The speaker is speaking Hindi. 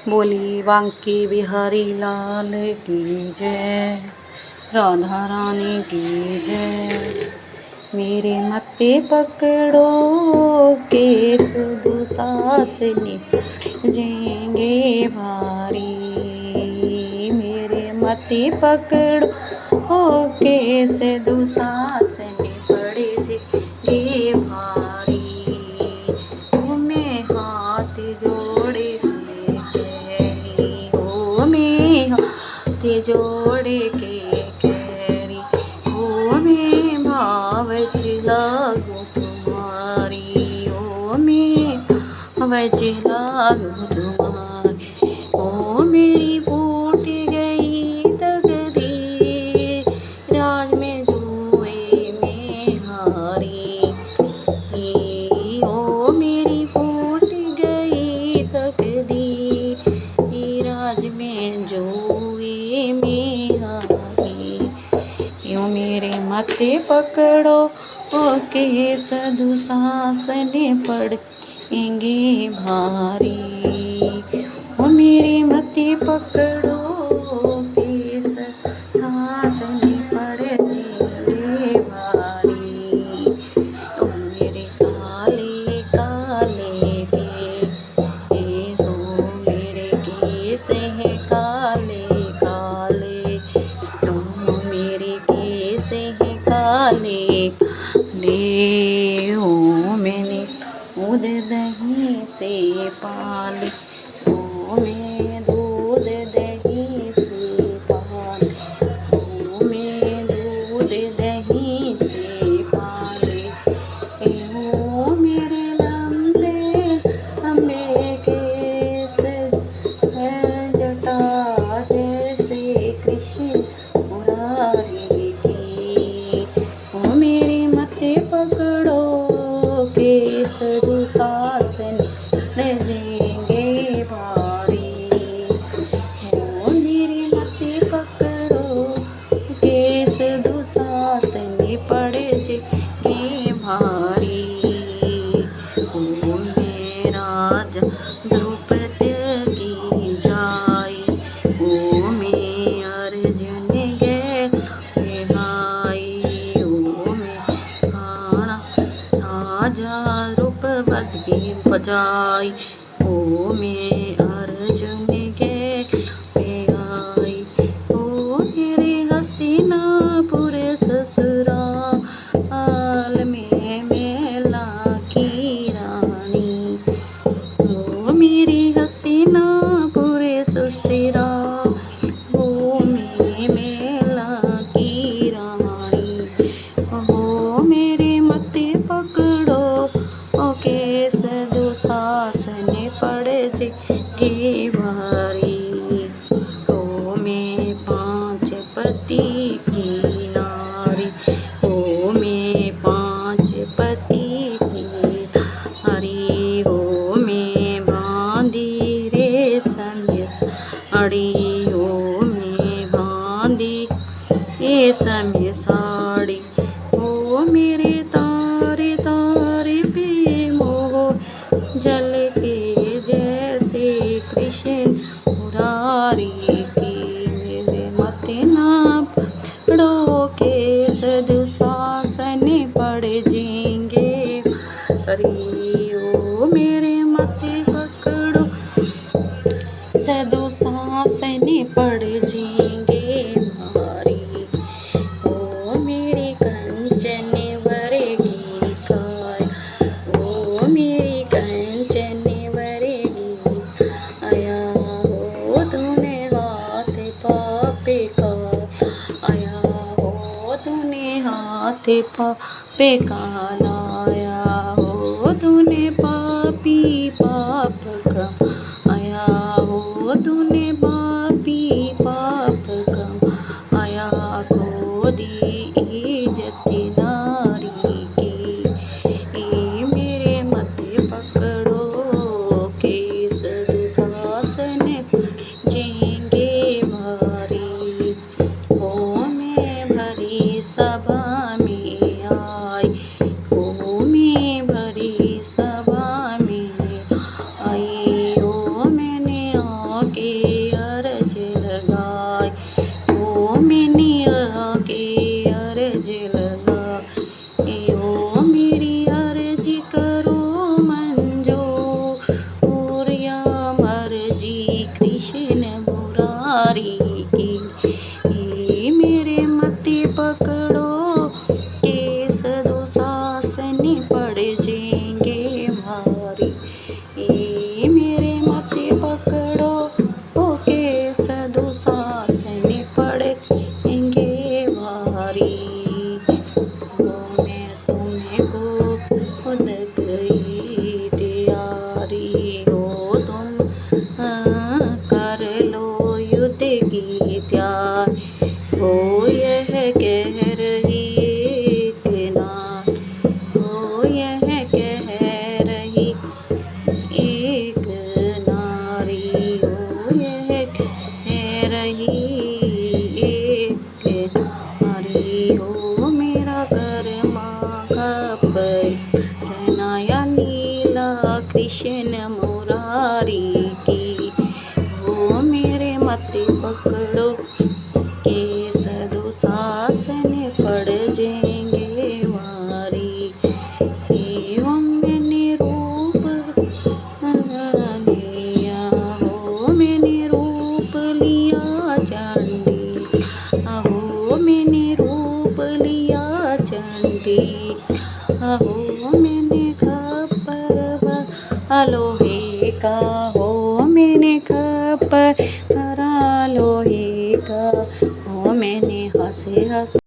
बोली बांके बिहारी लाल की जय, राधा रानी की जय। मेरे मत्थे पकड़ो केस दुशासनी पड़ जाएंगे भारी। मेरे मत्थे पकड़ो केस दुशासनी पड़ जाएंगे भारी। तुम्हें हाथ जोड़े हाथ जोड़े के कैरी ओ मैं भाव लागू तुम्हारी। ओ मैं भाव लागू तुम्हारी। ओ मेरी फूट गई तकदीर, राज में जुए में हारी। ओ मेरी फूट गई तकदीर, राज में जुए में हारी। यूं मेरे मत्थे पकड़ो केस दुशासनी पड़ेंगे भारी। ओ मेरे मत्थे पकड़ो केस दुशासनी पड़ेंगे भारी। ओ मेरे काले काले केस, ओ मेरे केस हैं काले काले, तुम मेरे केस हैं काले काले। ओ मैंने दूध दही से पाले, ओ मैं दूध दही से पाले, ओ मैं दूध दही से पाले। ओ मेरे लंबे लंबे केस है जटा जैसे कृष्ण मुरारी की। ओ मेरे मत्थे पकड़ो केस दुशासनी पड़ जाएंगे भारी। ओ मेरे मत्थे पकड़ो केस दुशासनी पड़ जाएंगे भारी। ओ मेरा द्रुपद की जाई, ओ मैं अर्जुन गए हाई। ओ मैं खाना राजा रूप बदगी बजाई, ओ मैं अर्जुन गए आई। ओ मेरे हसीनापुर ससुराल में मेला की रानी। ओ मेरी हसीनापुर ससुराल, ओ मैं मेला की रानी। ओ मेरे मत्थे पकड़ो केस दुशासनी पड़ जाएंगे भारी। ओ मैं पांच पति की नारी, ओ मैं पांच पति की नारी। ओ मैं बांधी रेशम साड़ी, ओ मैं बांधी रेशम साड़ी। ओ मेरे तारे तारे पे मोर जल के जैसे कृष्ण मुरारी की। मेरे मत्थे ना पकड़ो केस दुशासनी पड़ जाएंगे भारी। ओ मेरे मत्थे पकड़ो दुशासनी पड़ जाएंगे भारी। ओ मेरी कंचन वरेगी काया, ओ मेरी कंचन वरेगी आया। हो तूने हाथ पापे का आया, हो तूने हाथ पापे का लाया। हो तूने पापी पाप का आया, हो तूने पापी पाप का आया। खो दी इज्जत नारी की। ए मेरे मत्थे पकड़ो केस दुशासनी पड़ जाएंगे भारी। ओ मैं भरी सभा में आई, ओ मैं भरी सभा में आई। ओ मैंने मारी की। हे मेरे मते पकड़ो केस दो सासने पड़ जाएंगे मारी। हे मेरे मते पकड़ो ओ केस दो सासने पड़ जाएंगे मारी। वो मैं तुमको खुद गई तैयारी हो तुम कर लो युद्ध की तैयारी। हो यह कह रही एक नार, हो यह कह रही एक नारी, हो यह कह रही एक नारी। हो मेरा कर्मा खपर रनाया नीला कृष्ण मुरारी की। हो मेरे मते पकड़ो केस दो सासने पड़ जाएंगे मारी। एवं मैंने रूप लिया, हो मैंने रूप लिया चंडी, अहो मैंने रूप लिया चंडी। अहो मैंने खप्पर लोहे का, हो मैंने खप्पर लोहे का। हो मैंने हंसे हंसे